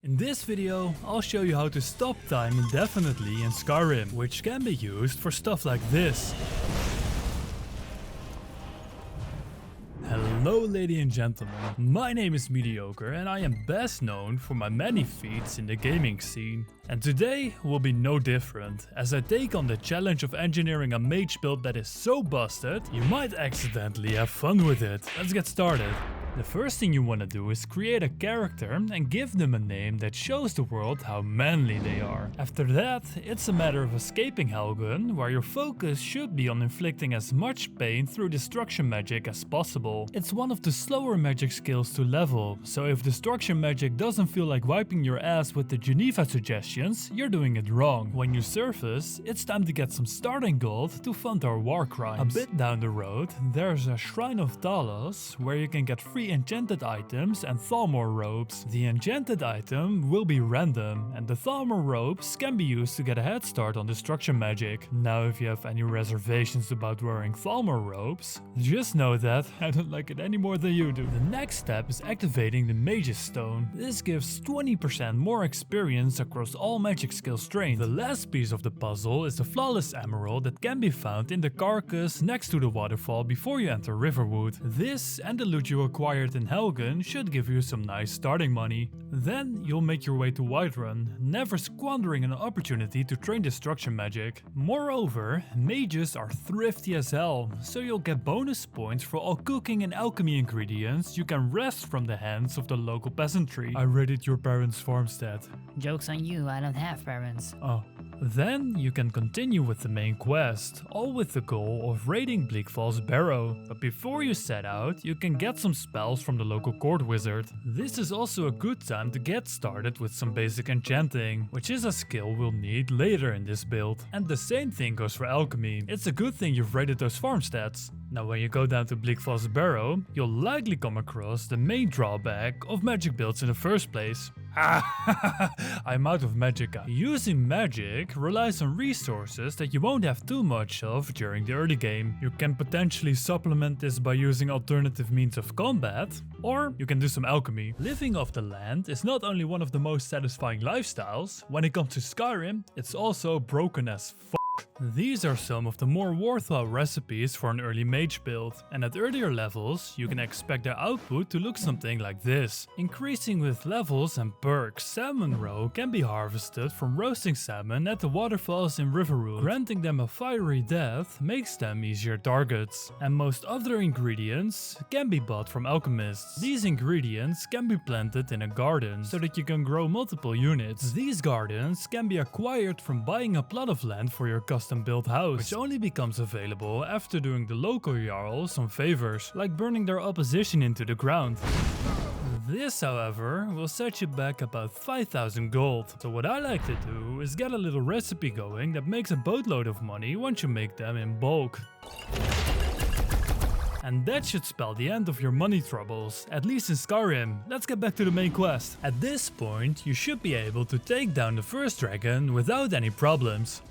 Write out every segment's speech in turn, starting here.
In this video, I'll show you how to stop time indefinitely in Skyrim, which can be used for stuff like this. Hello ladies and gentlemen, my name is Mediocre and I am best known for my many feats in the gaming scene. And today will be no different, as I take on the challenge of engineering a mage build that is so busted, you might accidentally have fun with it. Let's get started. The first thing you want to do is create a character and give them a name that shows the world how manly they are. After that, it's a matter of escaping Helgen, where your focus should be on inflicting as much pain through destruction magic as possible. It's one of the slower magic skills to level, so if destruction magic doesn't feel like wiping your ass with the Geneva suggestions, you're doing it wrong. When you surface, it's time to get some starting gold to fund our war crimes. A bit down the road, there's a Shrine of Talos, where you can get free enchanted items and Thalmor robes. The enchanted item will be random, and the Thalmor robes can be used to get a head start on destruction magic. Now if you have any reservations about wearing Thalmor robes, just know that I don't like it any more than you do. The next step is activating the Mage's Stone. This gives 20% more experience across all magic skills trained. The last piece of the puzzle is the Flawless Emerald that can be found in the carcass next to the waterfall before you enter Riverwood. This and the loot you acquire in Helgen should give you some nice starting money. Then you'll make your way to Whiterun, never squandering an opportunity to train destruction magic. Moreover, mages are thrifty as hell, so you'll get bonus points for all cooking and alchemy ingredients you can wrest from the hands of the local peasantry. I raided your parents' farmstead. Joke's on you, I don't have parents. Oh. Then you can continue with the main quest, all with the goal of raiding Bleakfall's Barrow. But before you set out, you can get some spells from the local court wizard. This is also a good time to get started with some basic enchanting, which is a skill we'll need later in this build. And the same thing goes for alchemy. It's a good thing you've raided those farmsteads. Now when you go down to Bleakfall's Barrow, you'll likely come across the main drawback of magic builds in the first place. I'm out of magicka. Using magic relies on resources that you won't have too much of during the early game. You can potentially supplement this by using alternative means of combat, or you can do some alchemy. Living off the land is not only one of the most satisfying lifestyles, when it comes to Skyrim, it's also broken as fuck. These are some of the more worthwhile recipes for an early mage build, and at earlier levels you can expect their output to look something like this. Increasing with levels and perks, salmon roe can be harvested from roasting salmon at the waterfalls in Riverwood. Granting them a fiery death makes them easier targets, and most other ingredients can be bought from alchemists. These ingredients can be planted in a garden so that you can grow multiple units. These gardens can be acquired from buying a plot of land for your custom built house, which only becomes available after doing the local jarl some favors, like burning their opposition into the ground. This, however, will set you back about 5,000 gold. So what I like to do is get a little recipe going that makes a boatload of money once you make them in bulk. And that should spell the end of your money troubles, at least in Skyrim. Let's get back to the main quest. At this point, you should be able to take down the first dragon without any problems.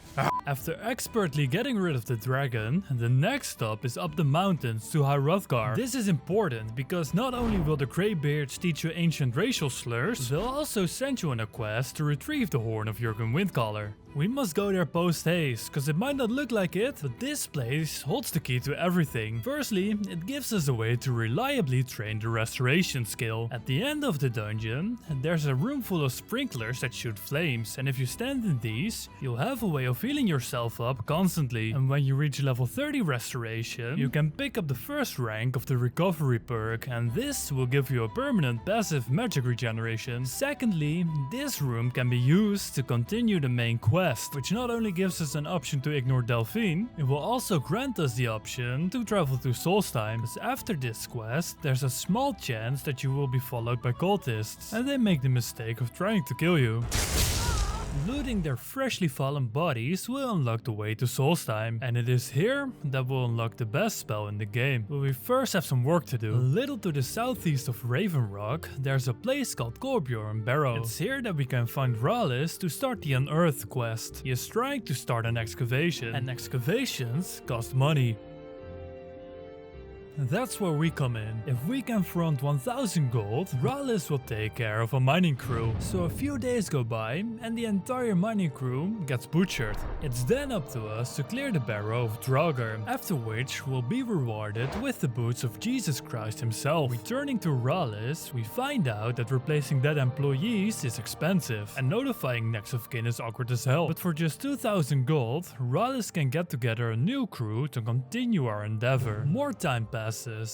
After expertly getting rid of the dragon, the next stop is up the mountains to High Hrothgar. This is important because not only will the Greybeards teach you ancient racial slurs, they'll also send you on a quest to retrieve the horn of Jurgen Windcaller. We must go there post-haste, cause it might not look like it, but this place holds the key to everything. Firstly, it gives us a way to reliably train the restoration skill. At the end of the dungeon, there's a room full of sprinklers that shoot flames, and if you stand in these, you'll have a way of healing yourself up constantly. And when you reach level 30 restoration, you can pick up the first rank of the recovery perk, and this will give you a permanent passive magic regeneration. Secondly, this room can be used to continue the main quest, which not only gives us an option to ignore Delphine, it will also grant us the option to travel to Solstheim. Because after this quest, there's a small chance that you will be followed by cultists, and they make the mistake of trying to kill you. Looting their freshly fallen bodies will unlock the way to Solstheim, and it is here that we'll unlock the best spell in the game. But we first have some work to do. A little to the southeast of Raven Rock, there's a place called Kolbjorn Barrow. It's here that we can find Rallis to start the Unearthed quest. He is trying to start an excavation, and excavations cost money. That's where we come in. If we can front 1000 gold, Rallis will take care of a mining crew. So a few days go by and the entire mining crew gets butchered. It's then up to us to clear the barrow of Draugr, after which we'll be rewarded with the boots of Jesus Christ himself. Returning to Rallis, we find out that replacing dead employees is expensive and notifying next of kin is awkward as hell. But for just 2000 gold, Rallis can get together a new crew to continue our endeavor. More time passes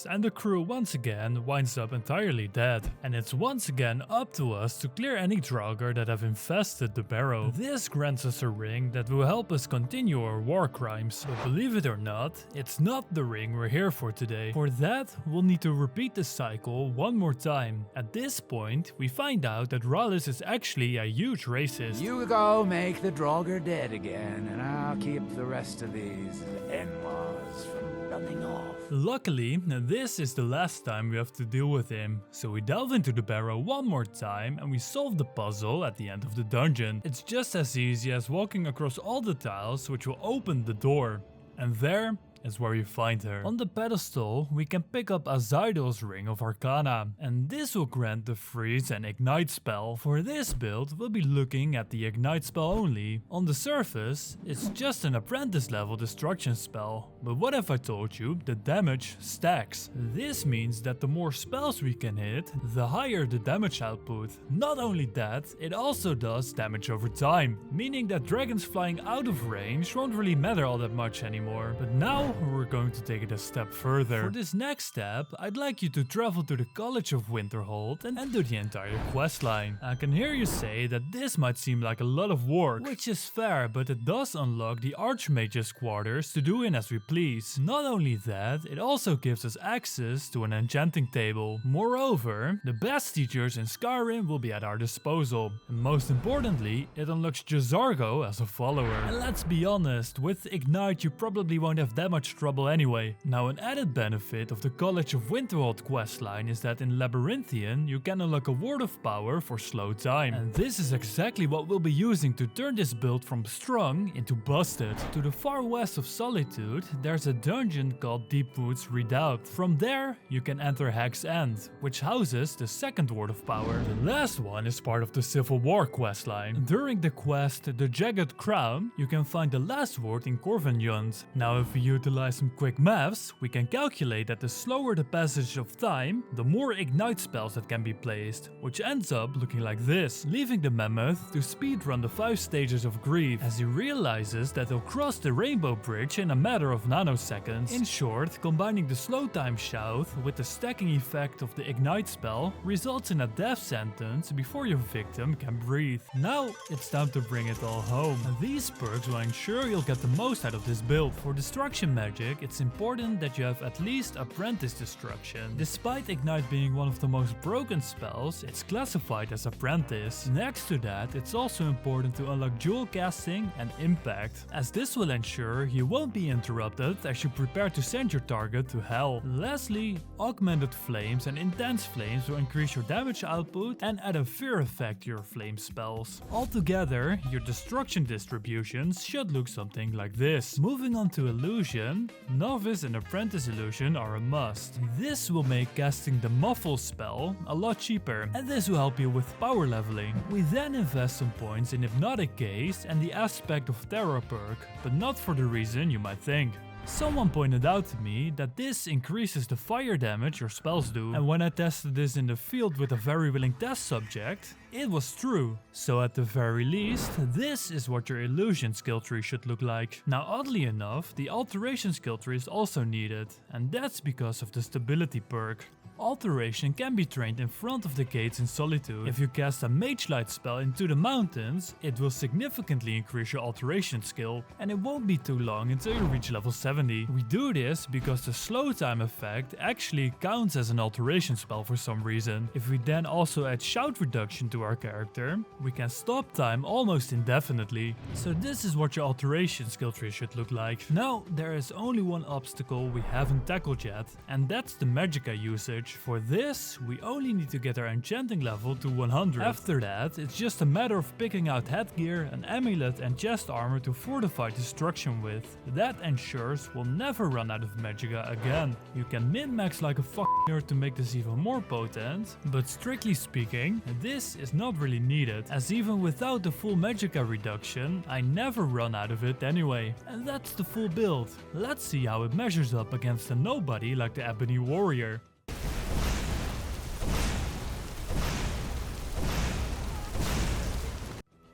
and the crew once again winds up entirely dead. And it's once again up to us to clear any Draugr that have infested the barrow. This grants us a ring that will help us continue our war crimes. But believe it or not, it's not the ring we're here for today. For that, we'll need to repeat the cycle one more time. At this point, we find out that Rallis is actually a huge racist. You go make the Draugr dead again, and I'll keep the rest of these in-laws from running off. Luckily, this is the last time we have to deal with him, so we delve into the barrow one more time and we solve the puzzle at the end of the dungeon. It's just as easy as walking across all the tiles which will open the door. And there is where you find her. On the pedestal, we can pick up Azaido's Ring of Arcana, and this will grant the Freeze and Ignite spell. For this build, we'll be looking at the Ignite spell only. On the surface, it's just an apprentice level destruction spell, but what if I told you the damage stacks? This means that the more spells we can hit, the higher the damage output. Not only that, it also does damage over time, meaning that dragons flying out of range won't really matter all that much anymore. But now we're going to take it a step further. For this next step, I'd like you to travel to the College of Winterhold and do the entire questline. I can hear you say that this might seem like a lot of work, which is fair, but it does unlock the Archmage's quarters to do in as we please. Not only that, it also gives us access to an enchanting table. Moreover, the best teachers in Skyrim will be at our disposal. And most importantly, it unlocks Jazargo as a follower. And let's be honest, with Ignite you probably won't have that much trouble anyway. Now, an added benefit of the College of Winterhold questline is that in Labyrinthian you can unlock a Word of Power for slow time. And this is exactly what we'll be using to turn this build from strong into busted. To the far west of Solitude, there's a dungeon called Deepwood's Redoubt. From there, you can enter Hag's End, which houses the second Word of Power. The last one is part of the Civil War questline. During the quest The Jagged Crown, you can find the last word in Corvinjund. Now, if we utilize some quick maths, we can calculate that the slower the passage of time, the more Ignite spells that can be placed, which ends up looking like this, leaving the mammoth to speedrun the 5 stages of grief, as he realizes that he'll cross the Rainbow Bridge in a matter of nanoseconds. In short, combining the slow time shout with the stacking effect of the Ignite spell results in a death sentence before your victim can breathe. Now, it's time to bring it all home. And these perks will ensure you'll get the most out of this build. For destruction magic, it's important that you have at least Apprentice Destruction. Despite Ignite being one of the most broken spells, it's classified as Apprentice. Next to that, it's also important to unlock Jewel Casting and Impact, as this will ensure you won't be interrupted as you prepare to send your target to hell. Lastly, Augmented Flames and Intense Flames will increase your damage output and add a fear effect to your flame spells. Altogether, your destruction distributions should look something like this. Moving on to Illusion, Novice and Apprentice Illusion are a must. This will make casting the Muffle spell a lot cheaper, and this will help you with power leveling. We then invest some points in Hypnotic Gaze and the Aspect of Terror perk, but not for the reason you might think. Someone pointed out to me that this increases the fire damage your spells do, and when I tested this in the field with a very willing test subject, it was true. So at the very least, this is what your illusion skill tree should look like. Now, oddly enough, the alteration skill tree is also needed, and that's because of the stability perk. Alteration can be trained in front of the gates in Solitude. If you cast a Mage Light spell into the mountains, it will significantly increase your alteration skill, and it won't be too long until you reach level 70. We do this because the slow time effect actually counts as an alteration spell for some reason. If we then also add shout reduction to our character, we can stop time almost indefinitely. So this is what your alteration skill tree should look like. Now, there is only one obstacle we haven't tackled yet, and that's the magicka usage. damage. For this, we only need to get our enchanting level to 100. After that, it's just a matter of picking out headgear, an amulet and chest armor to fortify destruction with. That ensures we'll never run out of magicka again. You can min-max like a fucking nerd to make this even more potent, but strictly speaking, this is not really needed, as even without the full magicka reduction, I never run out of it anyway. And that's the full build. Let's see how it measures up against a nobody like the Ebony Warrior.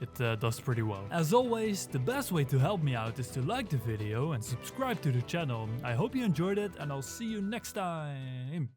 It does pretty well. As always, the best way to help me out is to like the video and subscribe to the channel. I hope you enjoyed it and I'll see you next time.